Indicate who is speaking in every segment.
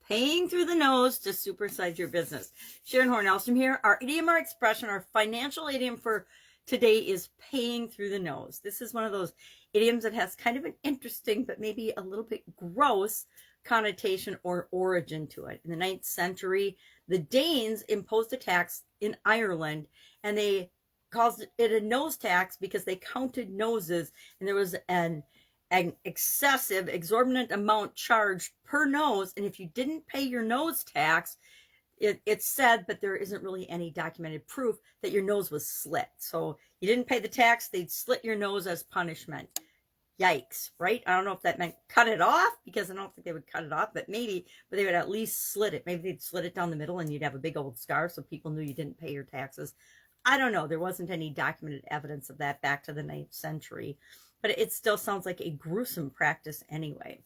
Speaker 1: paying through the nose to supersize your business. Sharon Horne-Ellstrom here. Our idiom or expression, our financial idiom for today is paying through the nose. This is one of those idioms that has kind of an interesting, but maybe a little bit gross connotation or origin to it. In the 9th century, the Danes imposed a tax in Ireland, and they called it a nose tax because they counted noses, and there was an excessive, exorbitant amount charged per nose. And if you didn't pay your nose tax, it's said, but there isn't really any documented proof that your nose was slit. So you didn't pay the tax, they'd slit your nose as punishment. Yikes, right? I don't know if that meant cut it off, because I don't think they would cut it off, but they would at least slit it. Maybe they'd slit it down the middle and you'd have a big old scar so people knew you didn't pay your taxes. I don't know. There wasn't any documented evidence of that back to the 9th century, but it still sounds like a gruesome practice anyway.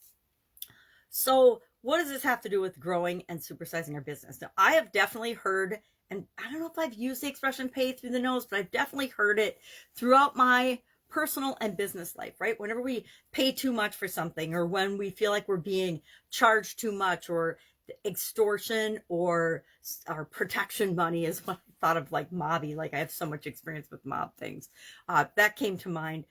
Speaker 1: So what does this have to do with growing and supersizing our business? Now, I have definitely heard, and I don't know if I've used the expression pay through the nose, but I've definitely heard it throughout my personal and business life, right? Whenever we pay too much for something, or when we feel like we're being charged too much, or extortion, or our protection money is what I thought of, like mobby. Like, I have so much experience with mob things. That came to mind.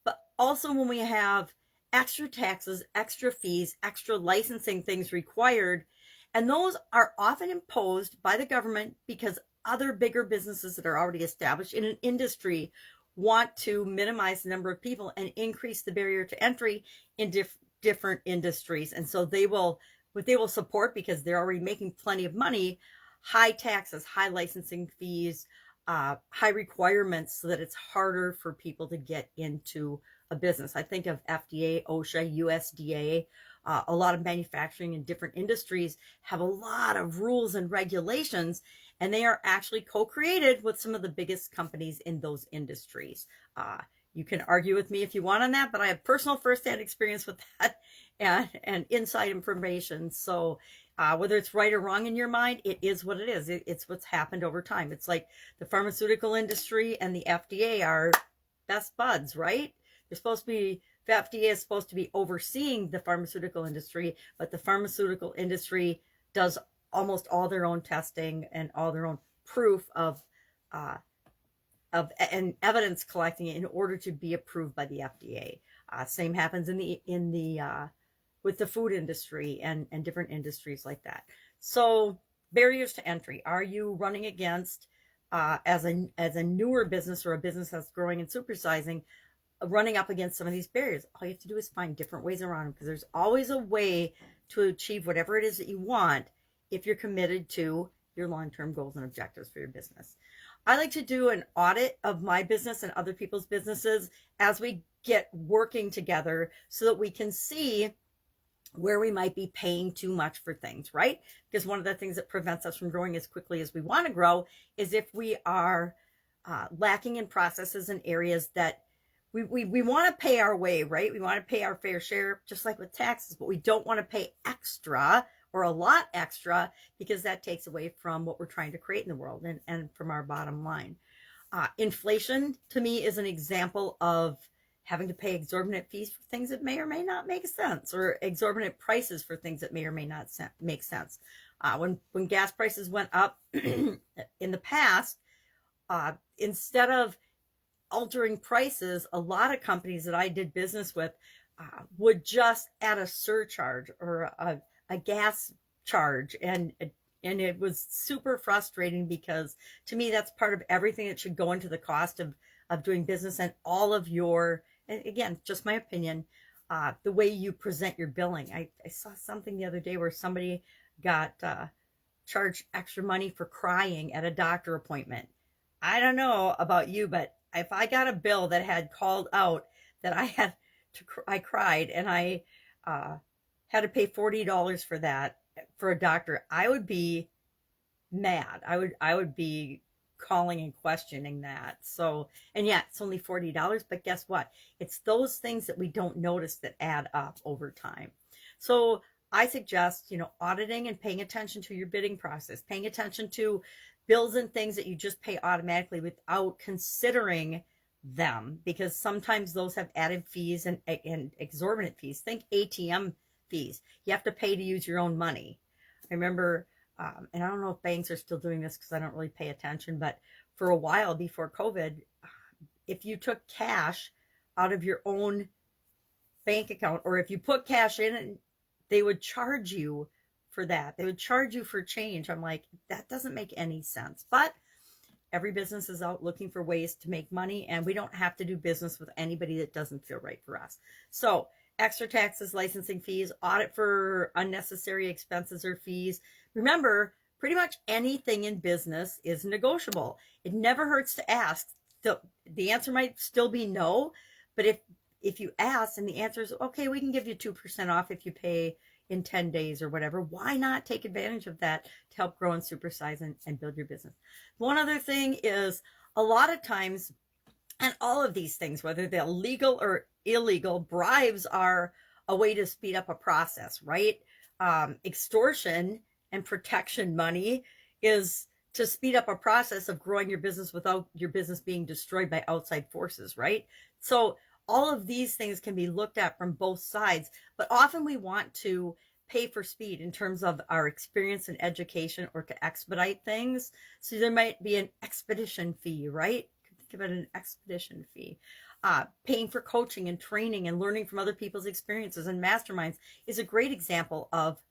Speaker 1: But also when we have extra taxes, extra fees, extra licensing things required, and those are often imposed by the government because other bigger businesses that are already established in an industry want to minimize the number of people and increase the barrier to entry in different industries. And so what they will support, because they're already making plenty of money, high taxes, high licensing fees, high requirements, so that it's harder for people to get into a business. I think of FDA, OSHA, USDA. A lot of manufacturing in different industries have a lot of rules and regulations, and they are actually co-created with some of the biggest companies in those industries. You can argue with me if you want on that, but I have personal firsthand experience with that and inside information. So whether it's right or wrong in your mind, it is what it is. It's what's happened over time. It's like the pharmaceutical industry and the FDA are best buds, right? They're supposed to be, the FDA is supposed to be overseeing the pharmaceutical industry, but the pharmaceutical industry does almost all their own testing and all their own proof of and evidence collecting in order to be approved by the FDA. Same happens with the food industry and different industries like that. So barriers to entry. Are you running against, as a newer business or a business that's growing and supersizing, running up against some of these barriers? All you have to do is find different ways around them, because there's always a way to achieve whatever it is that you want if you're committed to your long-term goals and objectives for your business. I like to do an audit of my business and other people's businesses as we get working together, so that we can see where we might be paying too much for things, right? Because one of the things that prevents us from growing as quickly as we want to grow is if we are lacking in processes and areas that we want to pay our way, right? We want to pay our fair share, just like with taxes, but we don't want to pay extra or a lot extra, because that takes away from what we're trying to create in the world and from our bottom line. Inflation, to me, is an example of having to pay exorbitant fees for things that may or may not make sense, or exorbitant prices for things that may or may not make sense. When gas prices went up in the past, instead of altering prices, a lot of companies that I did business with would just add a surcharge or a gas charge, and it was super frustrating, because to me that's part of everything that should go into the cost of doing business, and all of your, and again, just my opinion, the way you present your billing. I saw something the other day where somebody got charged extra money for crying at a doctor appointment. I don't know about you, but if I got a bill that had called out that I cried, and I had to pay $40 for that for a doctor, I would be mad. I would be calling and questioning that. So, and yeah, it's only $40, but guess what? It's those things that we don't notice that add up over time. So I suggest, auditing and paying attention to your bidding process, paying attention to bills and things that you just pay automatically without considering them, because sometimes those have added fees and exorbitant fees. Think ATM fees. You have to pay to use your own money. I remember, and I don't know if banks are still doing this because I don't really pay attention, but for a while before COVID, if you took cash out of your own bank account, or if you put cash in, they would charge you for that. They would charge you for change. I'm like, that doesn't make any sense. But every business is out looking for ways to make money, and we don't have to do business with anybody that doesn't feel right for us. So extra taxes, licensing fees, audit for unnecessary expenses or fees. Remember, pretty much anything in business is negotiable. It never hurts to ask. The answer might still be no, but if you ask and the answer is, okay, we can give you 2% off if you pay in 10 days or whatever, why not take advantage of that to help grow and supersize and build your business? One other thing is, a lot of times, and all of these things, whether they're legal or illegal, bribes are a way to speed up a process, right? Extortion and protection money is to speed up a process of growing your business without your business being destroyed by outside forces, right? So all of these things can be looked at from both sides, but often we want to pay for speed in terms of our experience and education, or to expedite things. So there might be an expedition fee, right? Think about an expedition fee. Paying for coaching and training and learning from other people's experiences and masterminds is a great example of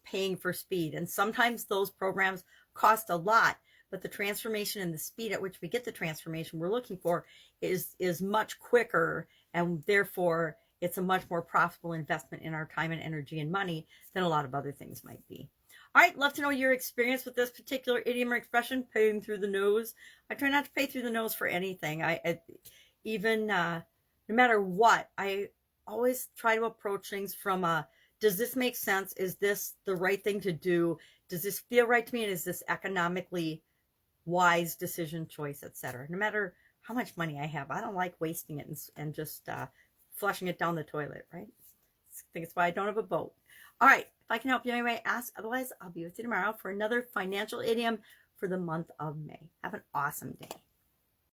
Speaker 1: paying for speed. And sometimes those programs cost a lot, but the transformation and the speed at which we get the transformation we're looking for is much quicker, and therefore it's a much more profitable investment in our time and energy and money than a lot of other things might be. All right, love to know your experience with this particular idiom or expression, paying through the nose. I try not to pay through the nose for anything. No matter what, I always try to approach things from does this make sense? Is this the right thing to do? Does this feel right to me? And is this economically wise decision, choice, etc.? No matter how much money I have, I don't like wasting it and just flushing it down the toilet, right? I think it's why I don't have a boat. All right, if I can help you anyway, ask. Otherwise, I'll be with you tomorrow for another financial idiom for the month of May. Have an awesome day.